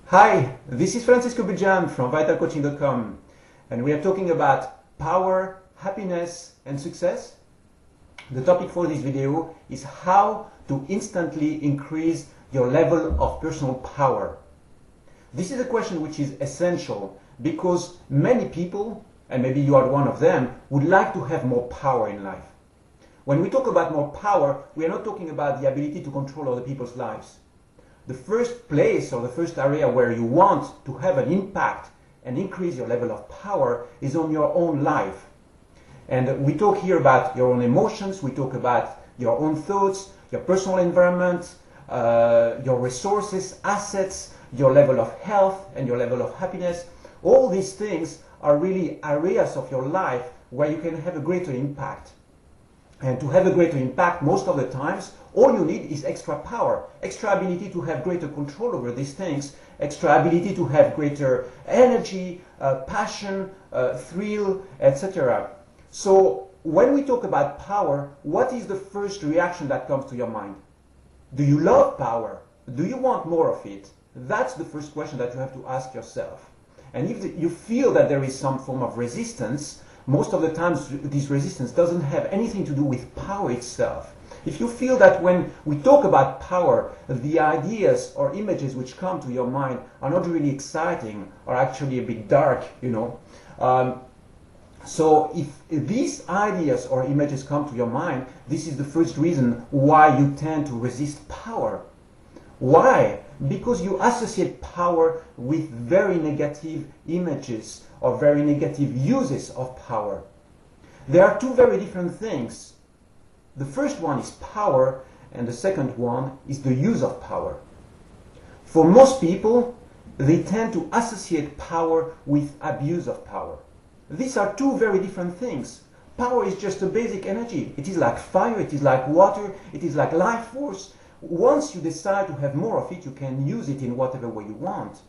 Hi, this is Francisco Bijan from vitalcoaching.com, and we are talking about power, happiness and success. The topic for this video is how to instantly increase your level of personal power. This is a question which is essential because many people, and maybe you are one of them, would like to have more power in life. When we talk about more power, we are not talking about the ability to control other people's lives. The first place or the first area where you want to have an impact and increase your level of power is on your own life. And we talk here about your own emotions, we talk about your own thoughts, your personal environment, your resources, assets, your level of health and your level of happiness. All these things are really areas of your life where you can have a greater impact. And to have a greater impact, most of the times, all you need is extra power, extra ability to have greater control over these things, extra ability to have greater energy, passion, thrill, etc. So when we talk about power, what is the first reaction that comes to your mind? Do you love power? Do you want more of it? That's the first question that you have to ask yourself. And if you feel that there is some form of resistance, most of the times this resistance doesn't have anything to do with power itself. If you feel that when we talk about power, the ideas or images which come to your mind are not really exciting, or actually a bit dark, so if these ideas or images come to your mind, this is the first reason why you tend to resist power. Why? Because you associate power with very negative images or very negative uses of power. There are two very different things. The first one is power, and the second one is the use of power. For most people, they tend to associate power with abuse of power. These are two very different things. Power is just a basic energy. It is like fire, it is like water, it is like life force. Once you decide to have more of it, you can use it in whatever way you want.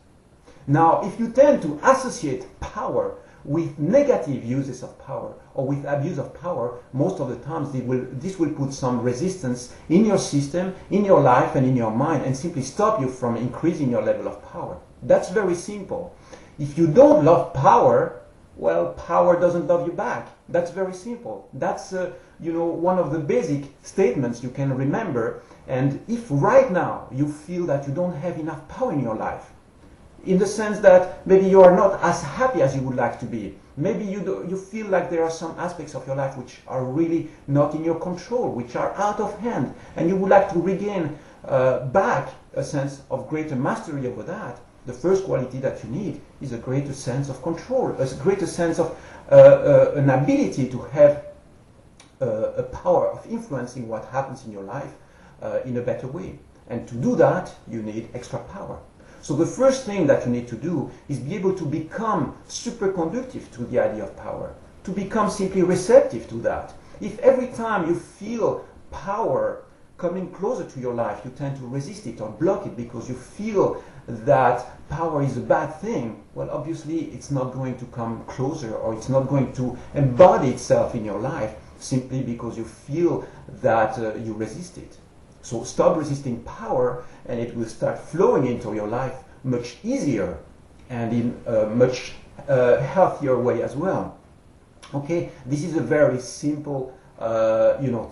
Now, if you tend to associate power with negative uses of power or with abuse of power, most of the times this will put some resistance in your system, in your life and in your mind, and simply stop you from increasing your level of power. That's very simple. If you don't love power, well, power doesn't love you back. That's very simple. That's one of the basic statements you can remember. And if right now you feel that you don't have enough power in your life, in the sense that maybe you are not as happy as you would like to be, maybe you feel like there are some aspects of your life which are really not in your control, which are out of hand, and you would like to regain back a sense of greater mastery over that, the first quality that you need is a greater sense of control, a greater sense of an ability to have a power of influencing what happens in your life in a better way. And to do that, you need extra power. So the first thing that you need to do is be able to become superconductive to the idea of power, to become simply receptive to that. If every time you feel power coming closer to your life, you tend to resist it or block it because you feel that power is a bad thing, well, obviously it's not going to come closer, or it's not going to embody itself in your life simply because you feel that you resist it. So stop resisting power, and it will start flowing into your life much easier and in a much healthier way as well. Okay, this is a very simple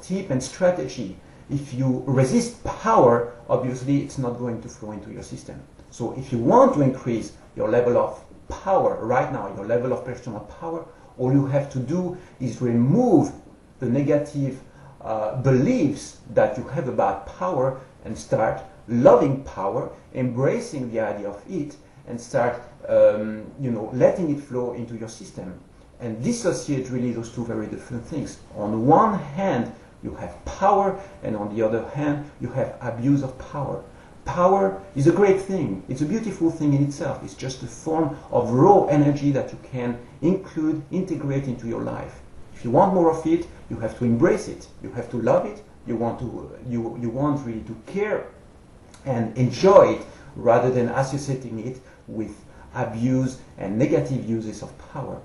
tip and strategy. If you resist power, obviously it's not going to flow into your system. So if you want to increase your level of power right now, your level of personal power, all you have to do is remove the negative beliefs that you have about power and start loving power, embracing the idea of it, and start letting it flow into your system. And dissociate really those two very different things. On one hand, you have power, and on the other hand, you have abuse of power. Power is a great thing. It's a beautiful thing in itself. It's just a form of raw energy that you can integrate into your life. If you want more of it, you have to embrace it. You have to love it. You want really to care and enjoy it, rather than associating it with abuse and negative uses of power.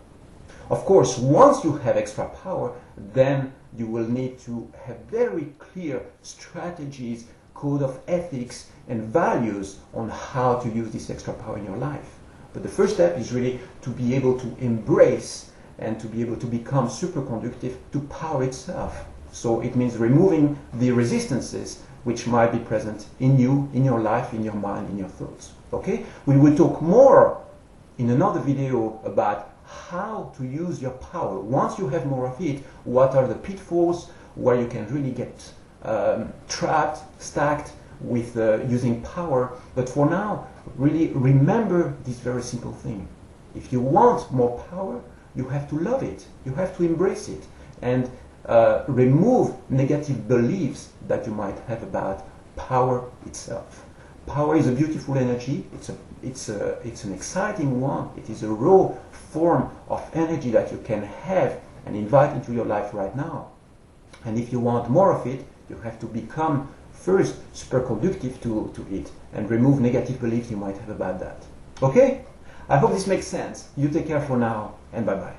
Of course, once you have extra power, then you will need to have very clear strategies, code of ethics and values on how to use this extra power in your life. But the first step is really to be able to embrace and to be able to become superconductive to power itself. So it means removing the resistances which might be present in you, in your life, in your mind, in your thoughts. Okay? We will talk more in another video about how to use your power. Once you have more of it, what are the pitfalls where you can really get trapped, stacked with using power. But for now, really remember this very simple thing. If you want more power, you have to love it. You have to embrace it. And remove negative beliefs that you might have about power itself. Power is a beautiful energy. It's an exciting one. It is a raw form of energy that you can have and invite into your life right now. And if you want more of it, you have to become first superconductive to it and remove negative beliefs you might have about that. Okay? I hope this makes sense. You take care for now, and bye-bye.